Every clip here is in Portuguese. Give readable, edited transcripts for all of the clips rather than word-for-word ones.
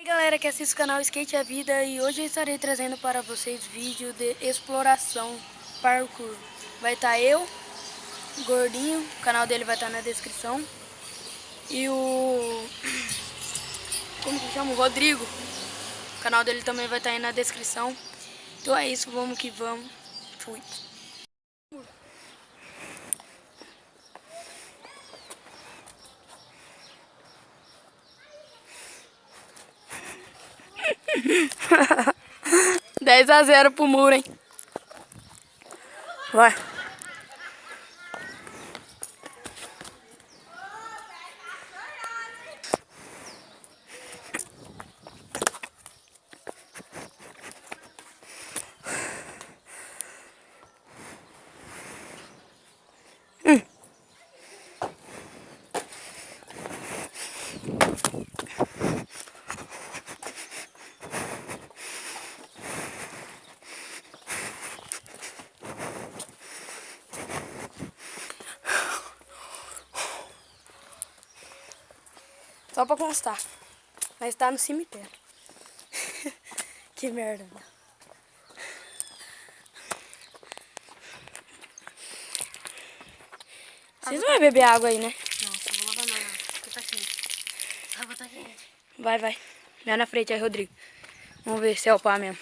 Galera que assiste o canal Skate a Vida, e hoje eu estarei trazendo para vocês vídeo de exploração parkour. Vai estar eu, o Gordinho, o canal dele vai estar na descrição, e o... como que chama? O Rodrigo, o canal dele também vai estar aí na descrição. Então é isso, vamos que vamos. Fui. (10-0 pro muro, hein? Vai. Só pra constar, mas tá no cemitério. Que merda, mano. Vocês não vão beber água aí, né? Não, só vou lavar não, porque tá quente. A água tá quente. Vai, vai. Vai na frente aí, Rodrigo. Vamos ver se é o pá mesmo.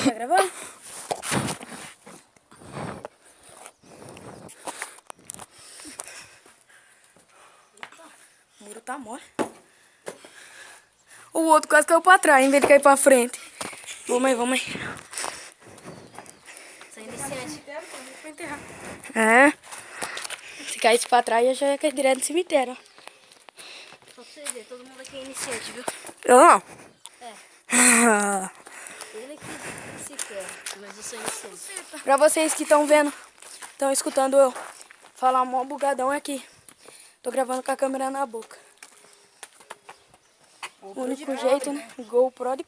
Tá gravando? O muro tá mole. O outro quase caiu pra trás, em vez de cair pra frente. Vamos aí, vamos aí. Sou iniciante. É. Se caísse pra trás, eu já ia cair direto no cemitério. Só pra você ver, todo mundo aqui é iniciante, viu? Eu não. É. Ele que se quer, mas eu sou iniciante. Pra vocês que estão vendo, estão escutando eu falar mó bugadão aqui. Tô gravando com a câmera na boca. O único jeito, né? GoPro de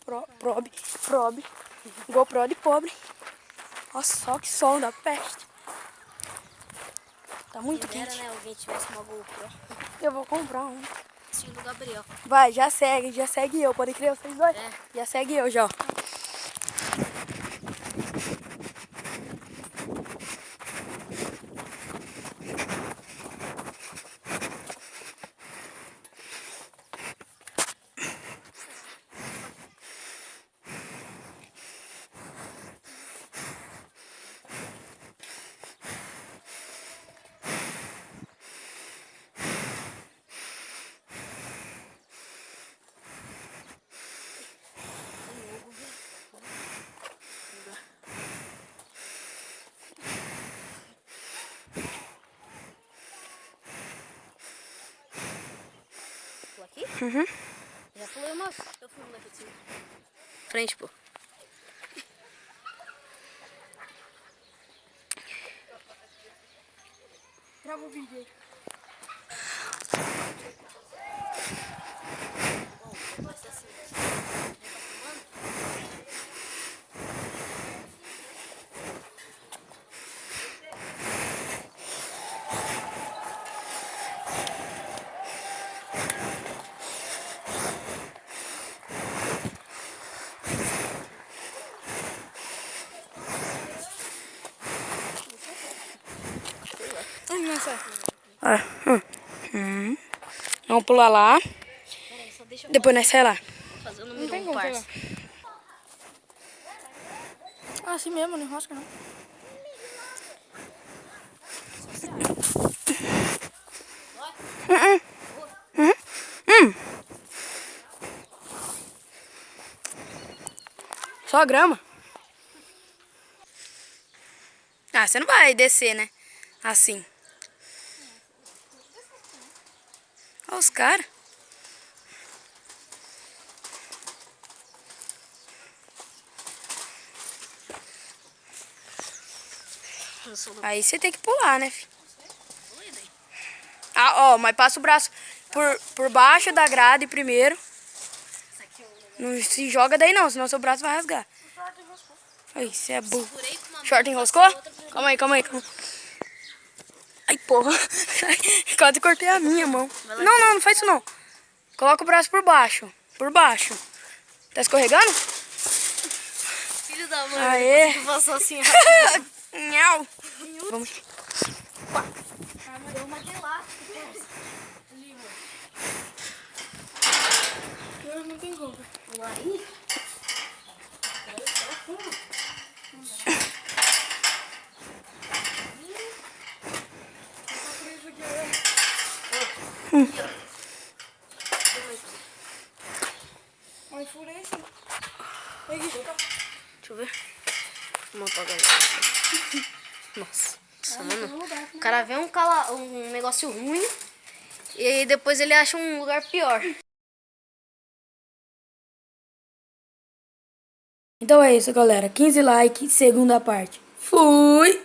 GoPro de pobre. Nossa, só que sol da peste. Tá muito Quem dera, quente. né, alguém tivesse uma GoPro. Eu vou comprar um. Estilo Gabriel. Vai, já segue eu. Pode crer, vocês dois? É. Já segue eu, já. Pula aqui? Uhum. Já pulei uma. Eu fui daqui de cima. Frente, pô. Grava o vídeo aí. Bom, vai ser assim. Vamos pular lá. Peraí, só deixa eu Depois nós sai lá. fazer o Não número tem 1, como parça. Ah, assim mesmo, não enrosca não. Só grama. Ah, você não vai descer, né? Assim. Olha os caras. Eu sou louco. Aí você tem que pular, né, filho? Ah, ó, mas passa o braço por baixo da grade primeiro. Não se joga daí não, senão seu braço vai rasgar. Ai, você é burro. Segurei com uma mão, Short enroscou? passei a outra pra- Calma aí, calma aí. Ai, porra. Quase cortei a minha mão. Vai lá, Não, então. não faz isso não. Coloca o braço por baixo. Por baixo. Tá escorregando? Filho da mãe, Aê. ele conseguiu passar assim rápido. Nhau. Vamos. Deu uma gelada. Não tem como. Aí. Ai, furei assim. Deixa eu ver. Vamos apagar isso. Nossa, mano. O cara vê um negócio ruim e aí depois ele acha um lugar pior. Então é isso, galera. 15 likes, segunda parte. Fui!